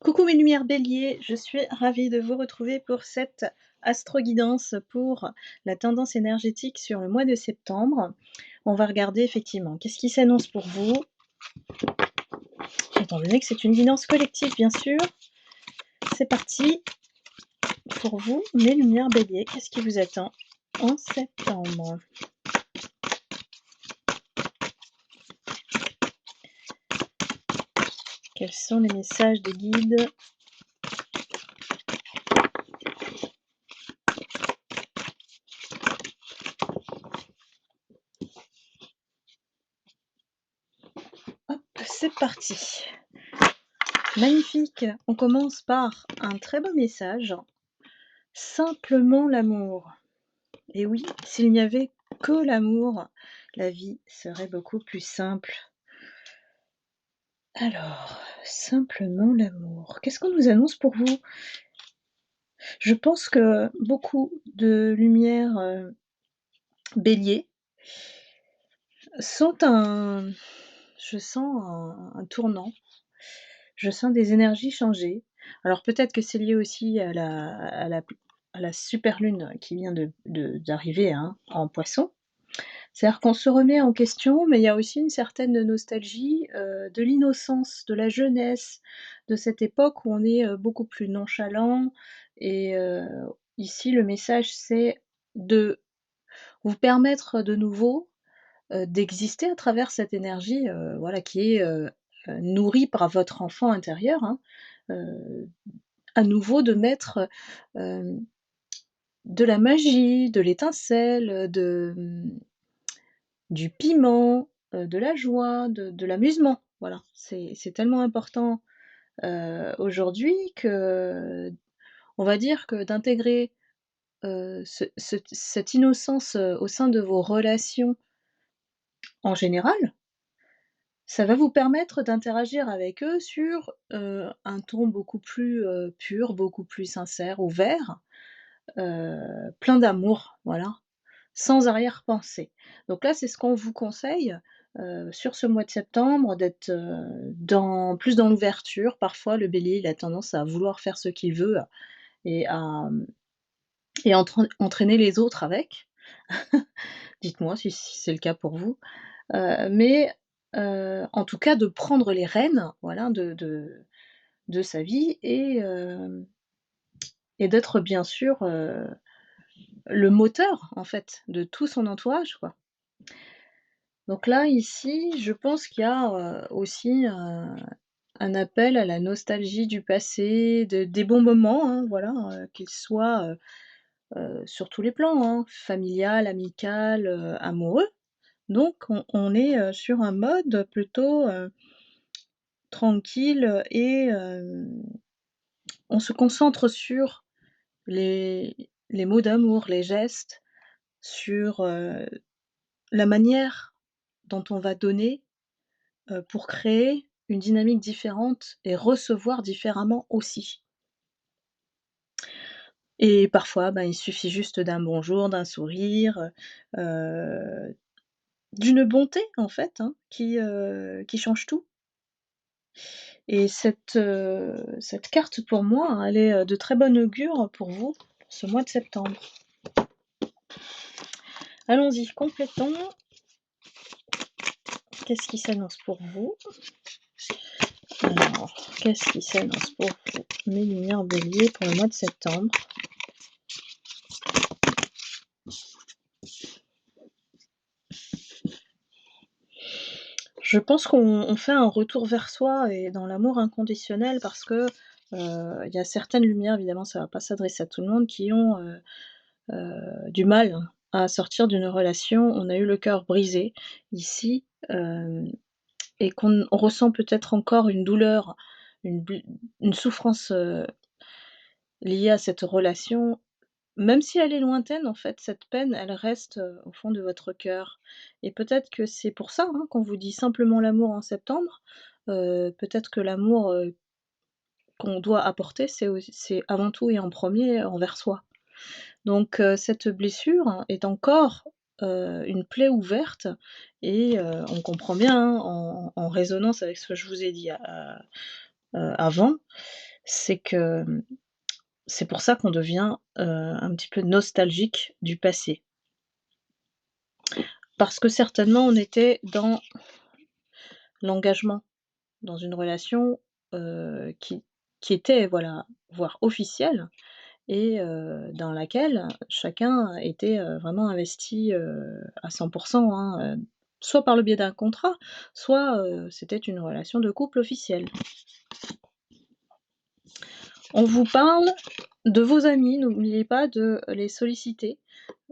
Coucou mes lumières béliers, je suis ravie de vous retrouver pour cette astro-guidance pour la tendance énergétique sur le mois de septembre. On va regarder effectivement qu'est-ce qui s'annonce pour vous, étant donné que c'est une guidance collective bien sûr. C'est parti pour vous mes lumières béliers, qu'est-ce qui vous attend en septembre? Quels sont les messages des guides? Hop, c'est parti. Magnifique, on commence par un très beau message. Simplement l'amour. Et oui, s'il n'y avait que l'amour, la vie serait beaucoup plus simple. Alors, simplement l'amour. Qu'est-ce qu'on nous annonce pour vous? Je pense que beaucoup de lumières bélier sont je sens un tournant. Je sens des énergies changer. Alors peut-être que c'est lié aussi à la super lune qui vient d'arriver hein, en poisson. C'est-à-dire qu'on se remet en question, mais il y a aussi une certaine nostalgie, de l'innocence, de la jeunesse, de cette époque où on est, beaucoup plus nonchalant et ici le message c'est de vous permettre de nouveau, d'exister à travers cette énergie, voilà qui est, nourrie par votre enfant intérieur, hein. Heu, à nouveau de mettre, de la magie, de l'étincelle, du piment, de la joie, de l'amusement. Voilà, c'est tellement important, aujourd'hui que, on va dire que d'intégrer, cette innocence, au sein de vos relations en général, ça va vous permettre d'interagir avec eux sur, un ton beaucoup plus, pur, beaucoup plus sincère, ouvert, plein d'amour, voilà. Sans arrière-pensée. Donc là, c'est ce qu'on vous conseille, sur ce mois de septembre, d'être, plus dans l'ouverture. Parfois, le bélier, il a tendance à vouloir faire ce qu'il veut et à, entraîner les autres avec. Dites-moi si c'est le cas pour vous. Mais en tout cas, de prendre les rênes, voilà, de sa vie et d'être bien sûr, le moteur, en fait, de tout son entourage, quoi. Donc là, ici, je pense qu'il y a, aussi, un appel à la nostalgie du passé, des bons moments, hein, voilà, qu'ils soient, sur tous les plans, hein, familial, amical, amoureux. Donc on est, sur un mode plutôt, tranquille et on se concentre sur les mots d'amour, les gestes, sur, la manière dont on va donner, pour créer une dynamique différente et recevoir différemment aussi. Et parfois, ben, il suffit juste d'un bonjour, d'un sourire, d'une bonté en fait, hein, qui change tout. Et cette carte pour moi, hein, elle est, de très bon augure pour vous, pour ce mois de septembre. Allons-y, complétons. Qu'est-ce qui s'annonce pour vous? Alors, qu'est-ce qui s'annonce pour vous, mes lumières bélier, pour le mois de septembre? Je pense qu'on fait un retour vers soi et dans l'amour inconditionnel parce que, il y a certaines lumières, évidemment ça va pas s'adresser à tout le monde, qui ont, du mal à sortir d'une relation. On a eu le cœur brisé ici, et qu'on ressent peut-être encore une douleur, une bl une souffrance, liée à cette relation. Même si elle est lointaine, en fait, cette peine, elle reste, au fond de votre cœur et peut-être que c'est pour ça, hein, qu'on vous dit simplement l'amour en septembre. Peut-être que l'amour, qu'on doit apporter, c'est avant tout et en premier envers soi. Donc cette blessure est encore, une plaie ouverte et on comprend bien, hein, en résonance avec ce que je vous ai dit avant, C'est que, c'est pour ça qu'on devient, un petit peu nostalgique du passé. Parce que certainement on était dans l'engagement, dans une relation, qui était, voilà, voire officielle et dans laquelle chacun était, vraiment investi, à 100 hein, soit par le biais d'un contrat, soit, c'était une relation de couple officielle. On vous parle de vos amis, n'oubliez pas de les solliciter,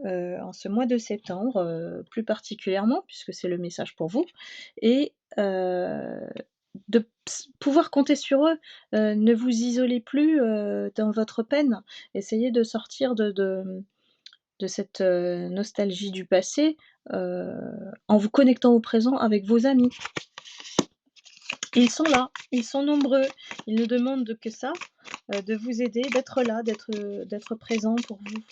en ce mois de septembre, plus particulièrement puisque c'est le message pour vous et de pouvoir compter sur eux. Ne vous isolez plus, dans votre peine. Essayez de sortir de cette, nostalgie du passé, heu, en vous connectant au présent avec vos amis. Ils sont là, ils sont nombreux, ils ne demandent que ça, de vous aider, d'être là, d'être présents pour vous.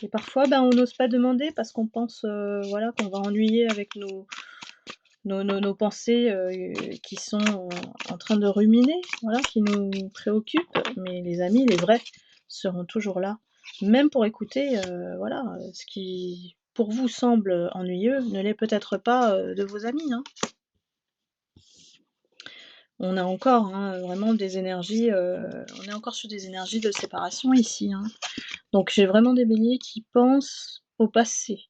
Et parfois, ben, on n'ose pas demander parce qu'on pense, voilà, qu'on va ennuyer avec nos pensées, qui sont en train de ruminer, voilà, qui nous préoccupent. Mais les amis, les vrais, seront toujours là, même pour écouter, voilà, ce qui, pour vous, semble ennuyeux, ne l'est peut-être pas, de vos amis, hein. On a encore, hein, vraiment des énergies, on est encore sur des énergies de séparation ici, hein. Donc j'ai vraiment des béliers qui pensent au passé.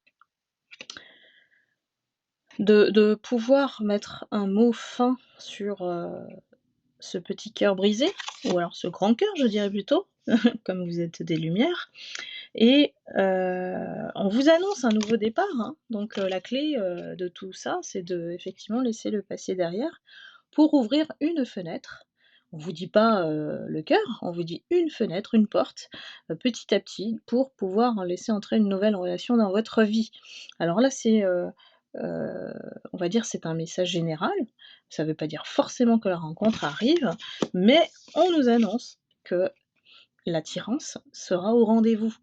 De pouvoir mettre un mot fin sur, ce petit cœur brisé, ou alors ce grand cœur, je dirais plutôt, comme vous êtes des lumières et on vous annonce un nouveau départ, hein. Donc la clé, de tout ça, c'est de effectivement laisser le passé derrière pour ouvrir une fenêtre. On vous dit pas, le cœur, on vous dit une fenêtre, une porte, petit à petit pour pouvoir laisser entrer une nouvelle relation dans votre vie. Alors là, c'est, heu, on va dire, c'est un message général. Ça ne veut pas dire forcément que la rencontre arrive, mais on nous annonce que l'attirance sera au rendez-vous.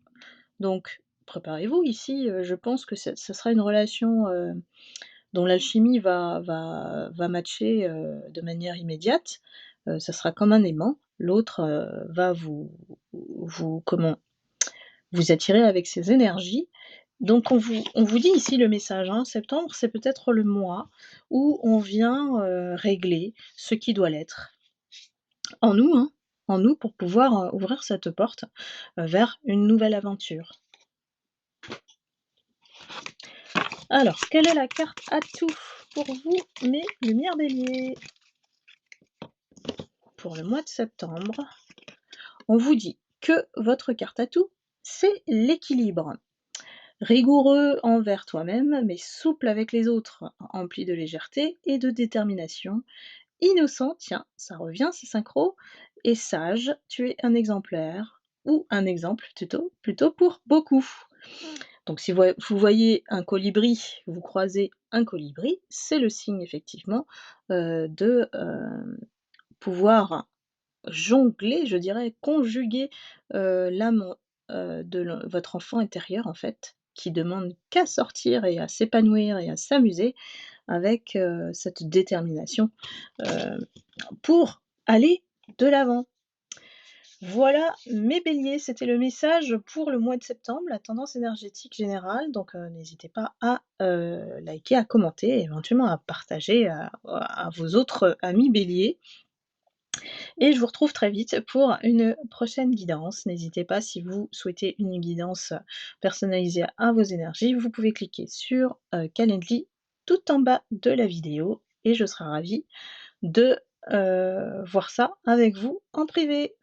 Donc préparez-vous ici, je pense que ce sera une relation, dont l'alchimie va matcher, de manière immédiate. Ça sera comme un aimant. L'autre, va vous comment? Vous attirer avec ses énergies. Donc on vous dit ici le message, hein, septembre, c'est peut-être le mois où on vient, régler ce qui doit l'être. En nous, hein, en nous pour pouvoir, ouvrir cette porte, vers une nouvelle aventure. Alors, quelle est la carte atout pour vous, mes lumières béliers? Pour le mois de septembre, on vous dit que votre carte atout, c'est l'équilibre. Rigoureux envers toi-même, mais souple avec les autres, empli de légèreté et de détermination. Innocent, tiens, ça revient, c'est synchro, et sage, tu es un exemplaire, ou un exemple plutôt pour beaucoup. Donc si vous voyez un colibri, vous croisez un colibri, c'est le signe effectivement, de, pouvoir jongler, je dirais, conjuguer, l'âme, de votre enfant intérieur en fait, qui demande qu'à sortir et à s'épanouir et à s'amuser avec, cette détermination, heu, pour aller de l'avant. Voilà mes béliers, c'était le message pour le mois de septembre, la tendance énergétique générale, donc n'hésitez pas à, liker, à commenter et éventuellement à partager à vos autres amis béliers et je vous retrouve très vite pour une prochaine guidance. N'hésitez pas si vous souhaitez une guidance personnalisée à vos énergies, vous pouvez cliquer sur, Calendly tout en bas de la vidéo et je serai ravie de, voir ça avec vous en privé.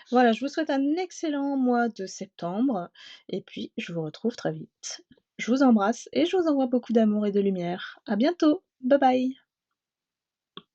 Voilà, je vous souhaite un excellent mois de septembre et puis je vous retrouve très vite. Je vous embrasse et je vous envoie beaucoup d'amour et de lumière. À bientôt. Bye bye.